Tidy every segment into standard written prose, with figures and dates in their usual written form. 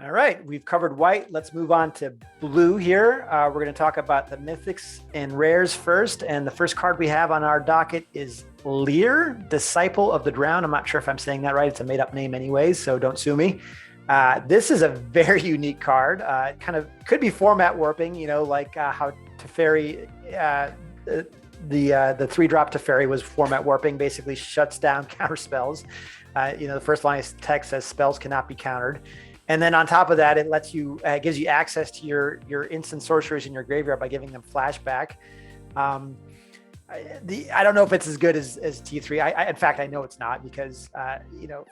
All right, we've covered white. Let's move on to blue here. We're going to talk about the mythics and rares first. And the first card we have on our docket is Lear, Disciple of the Drowned. I'm not sure if I'm saying that right. It's a made up name anyways, so don't sue me. This is a very unique card. It kind of could be format warping, like how Teferi, the 3-drop Teferi was format warping, basically shuts down counter spells. The first line of text says spells cannot be countered. And then on top of that, it lets you, gives you access to your instant sorceries in your graveyard by giving them flashback. I don't know if it's as good as T3. In fact, I know it's not because,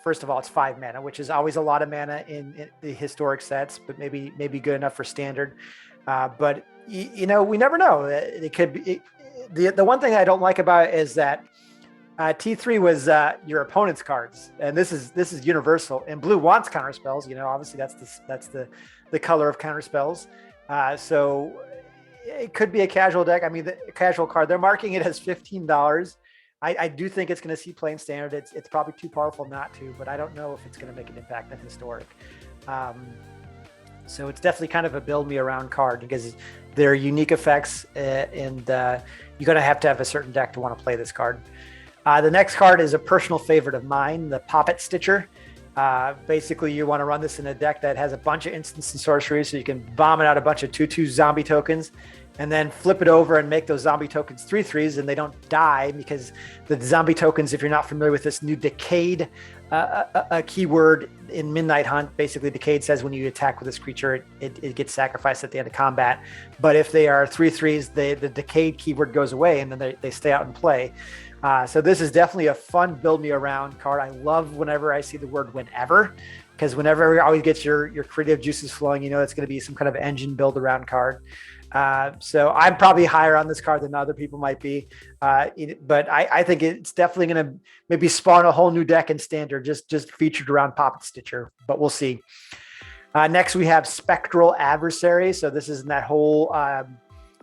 first of all, it's 5 mana, which is always a lot of mana in the historic sets, but maybe good enough for standard. But we never know. It could be. The one thing I don't like about it is that T3 was your opponent's cards, and this is universal. And blue wants counter spells. Obviously that's the color of counter spells. So it could be a casual deck. I mean, the casual card. They're marking it as $15. I do think it's going to see play in standard. It's probably too powerful not to, but I don't know if it's going to make an impact in historic. So it's definitely kind of a build me around card because they're unique effects, and you're going to have a certain deck to want to play this card. The next card is a personal favorite of mine, the Poppet Stitcher. Basically, you want to run this in a deck that has a bunch of instants and sorceries, so you can bomb it out a bunch of 2/2 zombie tokens, and then flip it over and make those zombie tokens 3/3s, and they don't die because the zombie tokens, if you're not familiar with this new Decade a keyword in Midnight Hunt, basically Decade says when you attack with this creature, it gets sacrificed at the end of combat. But if they are 3/3s, the Decade keyword goes away, and then they stay out and play. So this is definitely a fun build me around card. I love whenever I see the word whenever, because whenever it always gets your creative juices flowing, it's going to be some kind of engine build around card. So I'm probably higher on this card than other people might be. But I think it's definitely going to maybe spawn a whole new deck in standard, just featured around Poppet Stitcher, but we'll see. Next, we have Spectral Adversary. So this is in that whole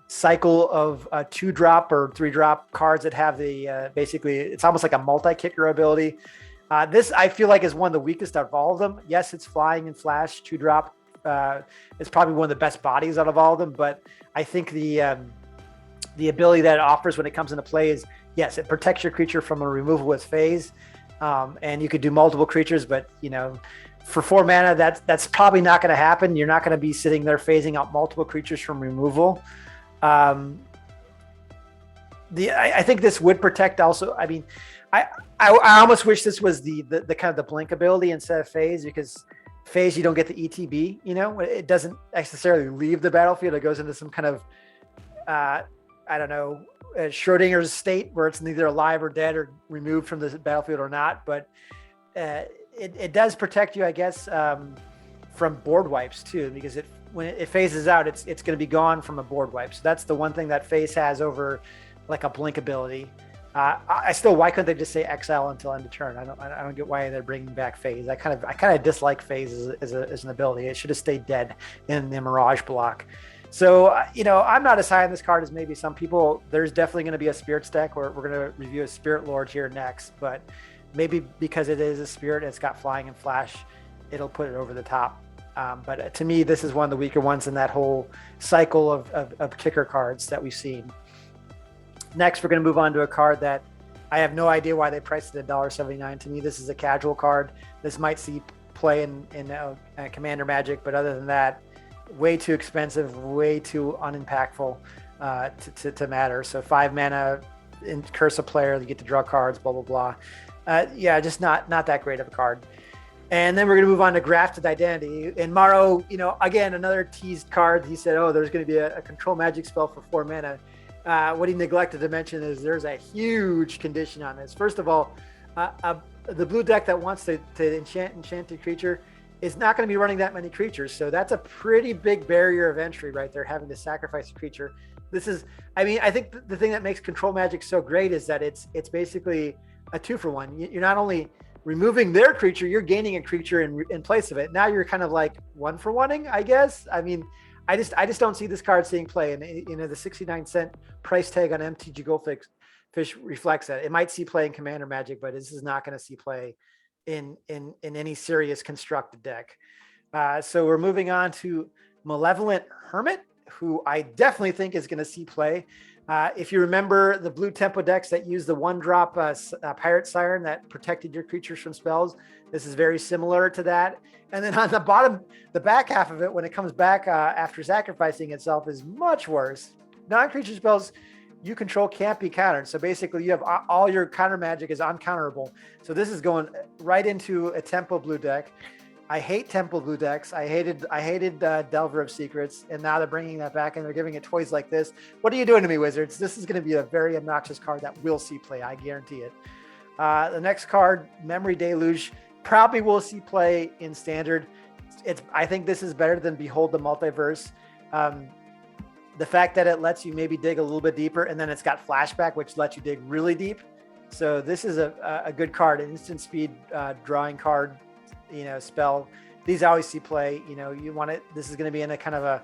cycle of 2-drop or 3-drop cards that have the basically it's almost like a multi-kicker ability. This I feel like is one of the weakest out of all of them. Yes, it's flying and flash 2-drop. It's probably one of the best bodies out of all of them, but I think the ability that it offers when it comes into play is, yes, it protects your creature from a removal with phase, and you could do multiple creatures, but for 4 mana that's probably not going to happen. You're not going to be sitting there phasing out multiple creatures from removal. I think this would protect also. I mean, I almost wish this was the kind of the blink ability instead of phase, because phase you don't get the ETB. It doesn't necessarily leave the battlefield. It goes into some kind of Schrodinger's state where it's neither alive or dead or removed from the battlefield or not. But it does protect you, I guess, from board wipes too, because when it phases out, it's going to be gone from a board wipe. So that's the one thing that phase has over like a blink ability. Why couldn't they just say exile until end of turn? I don't get why they're bringing back phase. I kind of dislike phase as an ability. It should have stayed dead in the Mirage block. So I'm not as high on this card as maybe some people. There's definitely going to be a Spirit deck where we're going to review a Spirit Lord here next, but maybe because it is a Spirit, it's got flying and flash, it'll put it over the top. But to me, this is one of the weaker ones in that whole cycle of kicker cards that we've seen. Next, we're going to move on to a card that I have no idea why they priced it at $1.79. To me, this is a casual card. This might see play in Commander Magic, but other than that, way too expensive, way too unimpactful to matter. So 5 mana in Cursive player, you get to draw cards, blah, blah, blah. Just not that great of a card. And then we're going to move on to Grafted Identity. And Maro, again, another teased card. He said, there's going to be a control magic spell for 4 mana. What he neglected to mention is there's a huge condition on this. First of all, the blue deck that wants to enchant a creature is not going to be running that many creatures. So that's a pretty big barrier of entry right there, having to sacrifice a creature. I think the thing that makes control magic so great is that it's basically a 2-for-1. You're not only removing their creature, you're gaining a creature in place of it. Now you're kind of like 1-for-1ing, I guess. I mean, I just don't see this card seeing play, and the 69-cent price tag on MTG Goldfish reflects that. It might see play in Commander Magic, but this is not going to see play in any serious constructed deck. So we're moving on to Malevolent Hermit, who I definitely think is going to see play. If you remember the blue tempo decks that use the 1-drop Pirate Siren that protected your creatures from spells, this is very similar to that. And then on the bottom, the back half of it, when it comes back after sacrificing itself, is much worse. Non-creature spells you control can't be countered. So basically, you have all your counter magic is uncounterable. So this is going right into a tempo blue deck. I hate tempo blue decks. I hated Delver of Secrets, and now they're bringing that back and they're giving it toys like this. What are you doing to me, Wizards? This is going to be a very obnoxious card that will see play. I guarantee it. The next card, Memory Deluge, probably will see play in Standard. I think this is better than Behold the Multiverse. The fact that it lets you maybe dig a little bit deeper, and then it's got Flashback, which lets you dig really deep. So this is a good card, an instant speed drawing card. Spell. These always see play. You want it. This is going to be in a kind of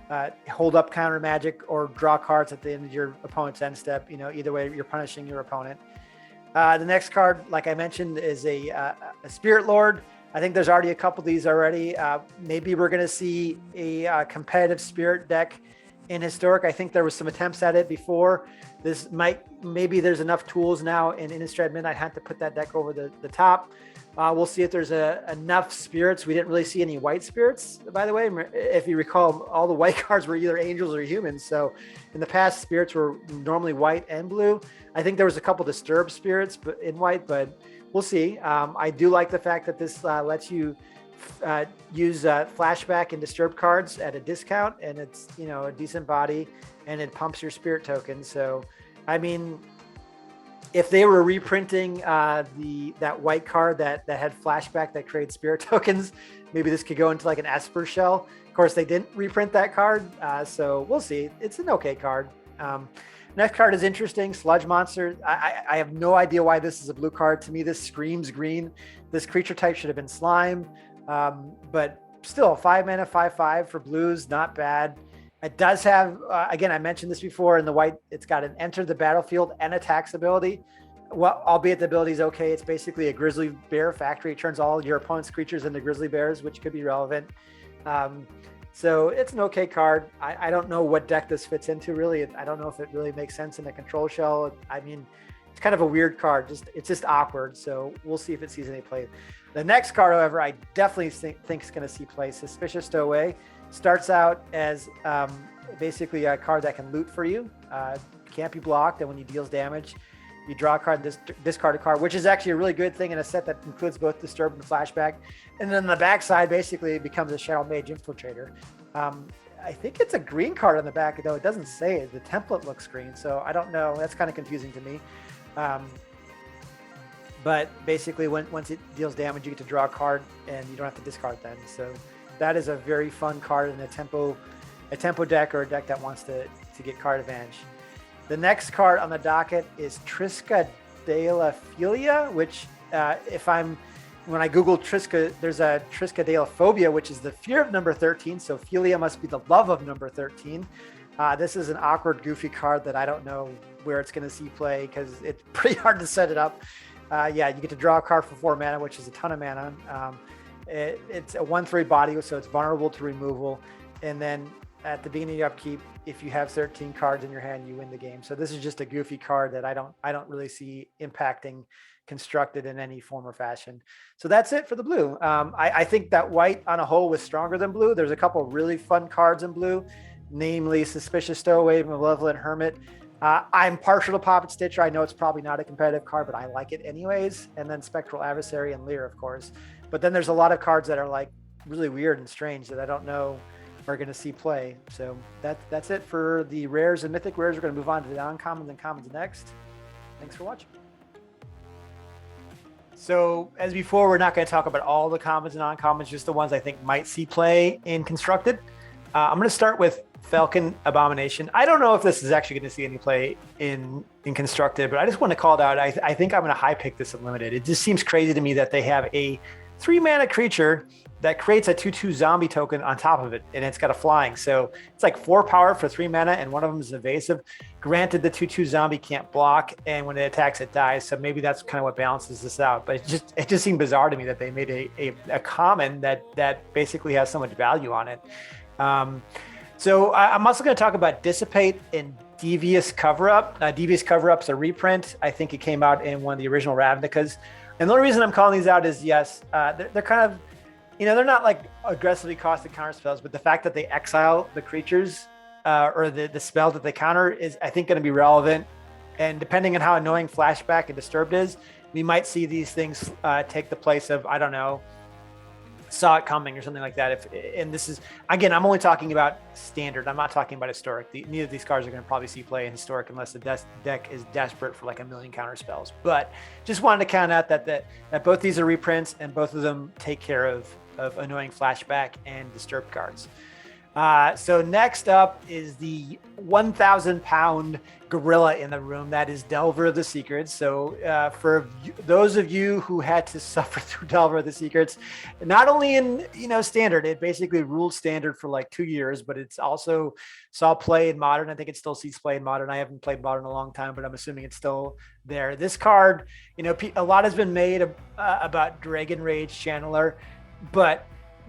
a hold up counter magic or draw cards at the end of your opponent's end step. Either way, you're punishing your opponent. The next card, like I mentioned, is a Spirit Lord. I think there's already a couple of these already. Maybe we're going to see a competitive Spirit deck in Historic. I think there was some attempts at it before. Maybe there's enough tools now in Innistrad Midnight Hunt to put that deck over the top. We'll see if there's enough spirits. We didn't really see any white spirits, by the way. If you recall, all the white cards were either angels or humans. So in the past, spirits were normally white and blue. I think there was a couple disturbed spirits in white, but we'll see. I do like the fact that this lets you use flashback and disturbed cards at a discount, and it's a decent body, and it pumps your spirit token. So, I mean, if they were reprinting that white card that had flashback that creates spirit tokens, maybe this could go into like an Esper shell. Of course, they didn't reprint that card, so we'll see. It's an okay card. Next card is interesting, Sludge Monster. I have no idea why this is a blue card. To me, this screams green. This creature type should have been slime, but still, 5 mana, 5/5 for blues, not bad. It does have, again, I mentioned this before in the white, it's got an enter the battlefield and attacks ability. Well, albeit the ability is okay. It's basically a grizzly bear factory. It turns all your opponent's creatures into grizzly bears, which could be relevant. So it's an okay card. I don't know what deck this fits into, really. I don't know if it really makes sense in a control shell. I mean, it's kind of a weird card. It's just awkward. So we'll see if it sees any play. The next card, however, I definitely think is going to see play. Suspicious Stowaway. Starts out as basically a card that can loot for you. Can't be blocked, and when he deals damage, you draw a card and discard a card, which is actually a really good thing in a set that includes both Disturb and Flashback. And then on the backside, basically, it becomes a Shadow Mage Infiltrator. I think it's a green card on the back, though it doesn't say it. The template looks green, so I don't know. That's kind of confusing to me. But basically, once it deals damage, you get to draw a card, and you don't have to discard then. So that is a very fun card in a tempo deck or a deck that wants to get card advantage. The next card on the docket is Trisca delaphilia, which when I Google Trisca, there's a Trisca delaphobia, which is the fear of number 13. So philia must be the love of number 13. This is an awkward, goofy card that I don't know where it's going to see play because it's pretty hard to set it up. You get to draw a card for 4 mana, which is a ton of mana. It's a 1/3 body, so it's vulnerable to removal. And then at the beginning of your upkeep, if you have 13 cards in your hand, you win the game. So this is just a goofy card that I don't really see impacting Constructed in any form or fashion. So that's it for the blue. I think that white on a whole was stronger than blue. There's a couple of really fun cards in blue, namely Suspicious Stowaway, Malevolent Hermit. I'm partial to Poppet Stitcher. I know it's probably not a competitive card, but I like it anyways. And then Spectral Adversary and Lear, of course. But then there's a lot of cards that are like really weird and strange that I don't know are going to see play. So that's it for the rares and mythic rares. We're going to move on to the uncommons and commons next. Thanks for watching. So as before, we're not going to talk about all the commons and uncommons, just the ones I think might see play in Constructed. I'm going to start with Falcon Abomination. I don't know if this is actually going to see any play in Constructed, but I just want to call it out. I think I'm going to high pick this in Limited. It just seems crazy to me that they have a 3 mana creature that creates a 2/2 zombie token on top of it, and it's got a flying. So it's like 4 power for 3 mana, and one of them is evasive. Granted, the 2/2 zombie can't block, and when it attacks, it dies. So maybe that's kind of what balances this out. But it just seemed bizarre to me that they made a common that basically has so much value on it. So I'm also going to talk about Dissipate and Devious Cover-Up. Devious Cover-Up's a reprint. I think it came out in one of the original Ravnicas. And the only reason I'm calling these out is, yes, they're kind of, they're not like aggressively costed counter spells, but the fact that they exile the creatures or the spell that they counter is, I think, going to be relevant. And depending on how annoying Flashback and Disturbed is, we might see these things take the place of, I don't know, Saw It Coming or something like that. And this is, again, I'm only talking about standard. I'm not talking about historic. Neither of these cards are going to probably see play in historic unless the deck is desperate for like a million counter spells. But just wanted to count out that both these are reprints, and both of them take care of annoying Flashback and Disturbed cards. So next up is the 1,000-pound gorilla in the room. That is Delver of the Secrets. So for those of you who had to suffer through Delver of the Secrets, not only in standard, it basically ruled standard for like 2 years, but it's also saw play in modern. I think it still sees play in modern. I haven't played modern in a long time, but I'm assuming it's still there. This card, a lot has been made about Dragon Rage Channeler, but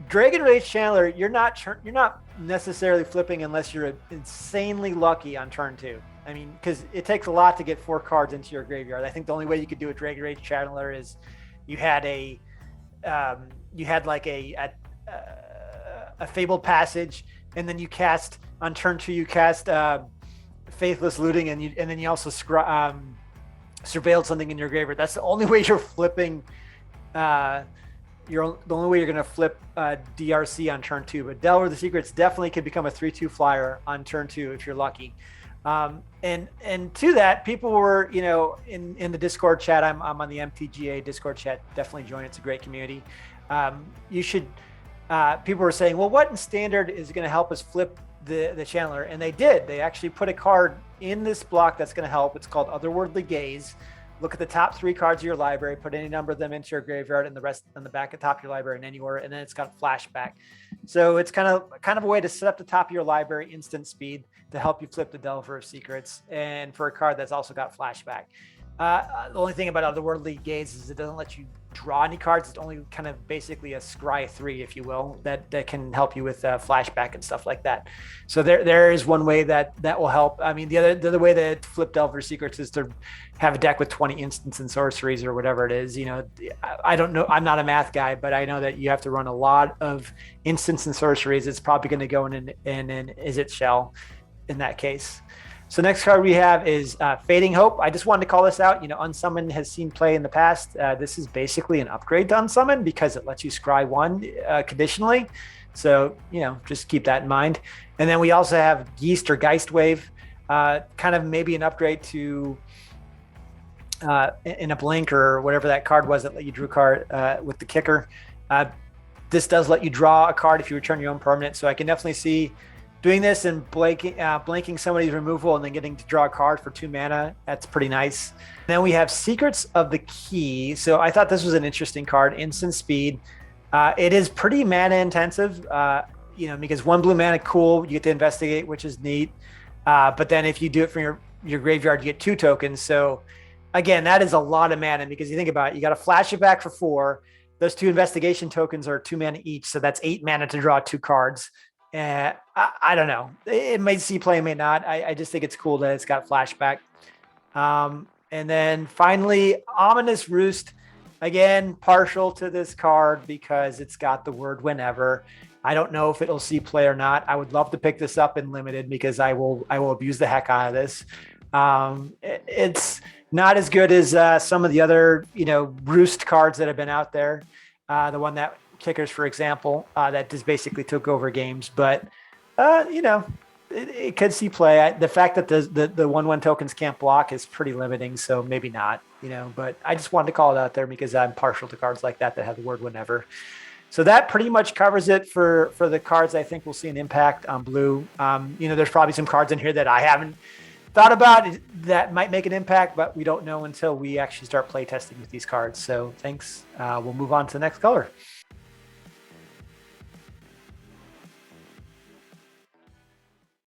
Dragon Rage Channeler, you're not necessarily flipping unless you're insanely lucky on turn 2. I mean, because it takes a lot to get 4 cards into your graveyard. I think the only way you could do a Dragon Rage Channeler is you had like a Fabled Passage, and then you cast on turn 2. You cast Faithless Looting, and then you also surveilled something in your graveyard. That's the only way you're flipping. The only way you're going to flip DRC on turn 2, but Delver of the Secrets definitely could become a 3/2 flyer on turn 2 if you're lucky. And to that, people were, in the Discord chat. I'm on the MTGA Discord chat. Definitely join. It's a great community. You should. People were saying, well, what in standard is going to help us flip the Channeler? And they did. They actually put a card in this block that's going to help. It's called Otherworldly Gaze. Look at the top 3 cards of your library, put any number of them into your graveyard, and the rest on the back of top of your library in any order, and then it's got Flashback. So it's kind of a way to set up the top of your library instant speed to help you flip the Delver of Secrets, and for a card that's also got Flashback. The only thing about Otherworldly Gaze is it doesn't let you draw any cards. It's only kind of basically a scry 3, if you will, that can help you with Flashback and stuff like that. So there is one way that will help. I mean, the other way to flip Delver Secrets is to have a deck with 20 instants and sorceries or whatever it is. I don't know. I'm not a math guy, but I know that you have to run a lot of instants and sorceries. It's probably going to go in an Is It Shell in that case. So next card we have is Fading Hope. I just wanted to call this out. Unsummon has seen play in the past. This is basically an upgrade to Unsummon because it lets you scry 1 conditionally. So, just keep that in mind. And then we also have Yeast or Geist Wave, kind of maybe an upgrade to in a blink or whatever that card was that let you drew a card with the kicker. This does let you draw a card if you return your own permanent. So I can definitely see doing this and blanking somebody's removal and then getting to draw a card for 2 mana. That's pretty nice. Then we have Secrets of the Key. So I thought this was an interesting card. Instant speed. It is pretty mana intensive, because 1 blue mana, cool. You get to investigate, which is neat. But then if you do it from your graveyard, you get 2 tokens. So again, that is a lot of mana because you think about it, you got to flash it back for 4. Those 2 investigation tokens are 2 mana each. So that's 8 mana to draw 2 cards. I don't know. It may see play, may not. I just think it's cool that it's got Flashback. And then finally, Ominous Roost. Again, partial to this card because it's got the word whenever. I don't know if it'll see play or not. I would love to pick this up in limited because I will abuse the heck out of this. It's not as good as some of the other, Roost cards that have been out there. The one that Kickers, for example, that just basically took over games, but it could see play. The fact that the 1/1 tokens can't block is pretty limiting, so maybe not, but I just wanted to call it out there because I'm partial to cards like that have the word whenever. So that pretty much covers it for the cards I think we'll see an impact on blue. There's probably some cards in here that I haven't thought about it, that might make an impact, but we don't know until we actually start playtesting with these cards. So thanks. We'll move on to the next color.